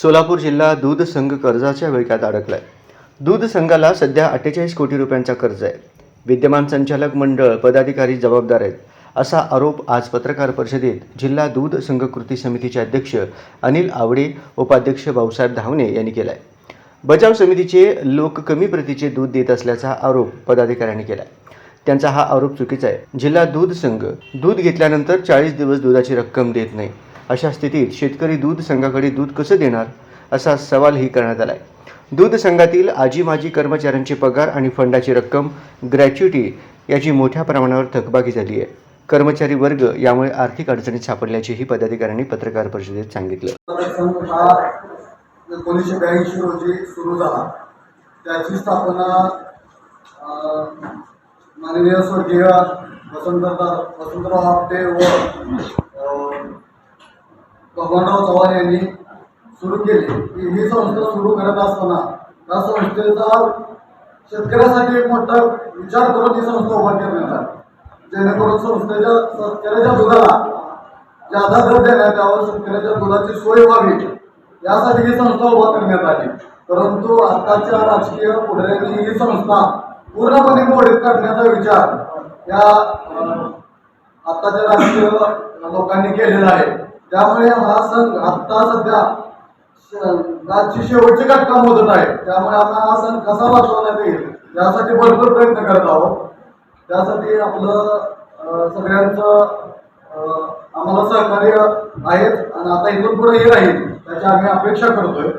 सोलापूर जिल्हा दूध संघ कर्जाच्या विळख्यात अडकलाय। दूध संघाला सध्या 48 कोटी रुपयांचा कर्ज आहे। विद्यमान संचालक मंडळ पदाधिकारी जबाबदार आहेत, असा आरोप आज पत्रकार परिषदेत जिल्हा दूध संघ कृती समितीचे अध्यक्ष अनिल आवडे, उपाध्यक्ष भाऊसाहेब धावणे यांनी केलाय। बचाव समितीचे लोक कमी प्रतीचे दूध देत असल्याचा आरोप पदाधिकाऱ्यांनी केलाय। त्यांचा हा आरोप चुकीचा आहे। जिल्हा दूध संघ दूध घेतल्यानंतर 40 दिवस दुधाची रक्कम देत नाही। अशा स्थितीत शेतकरी दूध संघाकडे दूध कसं देणार, असा सवालही करण्यात आलाय। दूध संघातील आजी माजी कर्मचाऱ्यांचे पगार आणि फंडाची रक्कम ग्रॅच्युटी याची मोठ्या प्रमाणावर थकबाकी झाली आहे। कर्मचारी वर्ग यामुळे आर्थिक अडचणीत सापडल्याचेही पदाधिकाऱ्यांनी पत्रकार परिषदेत सांगितलं। 1982 रोजी सुरू झाला। त्याची स्थापना माननीय स्वर्गीय वसंतराव आपटे व भगवानराव चव्हाण यांनी सुरू केली। ही संस्था सुरू करत असताना त्या संस्थेचा शेतकऱ्यासाठी एक मोठा विचार करून ही संस्था उभा करण्यात आली, जेणेकरून शेतकऱ्याच्या दुधाला जादा दर देण्यात यावा, शेतकऱ्याच्या दुधाची सोय व्हावी यासाठी ही संस्था उभा करण्यात आली। परंतु आताच्या राजकीय पुढाऱ्यांनी ही संस्था पूर्णपणे मोडीत काढण्याचा विचार या आताच्या राजकीय लोकांनी केलेला आहे। त्यामुळे हा संघ आता सध्या राज्याची शेवटची घटका मोदत आहे। त्यामुळे आपण हा सण कसा वाचवण्यात येईल यासाठी भरपूर प्रयत्न करत आहोत। त्यासाठी आपलं सगळ्यांचं आम्हाला सहकार्य आहेत आणि आता इथून पुढे हे राहील त्याची आम्ही अपेक्षा करतोय।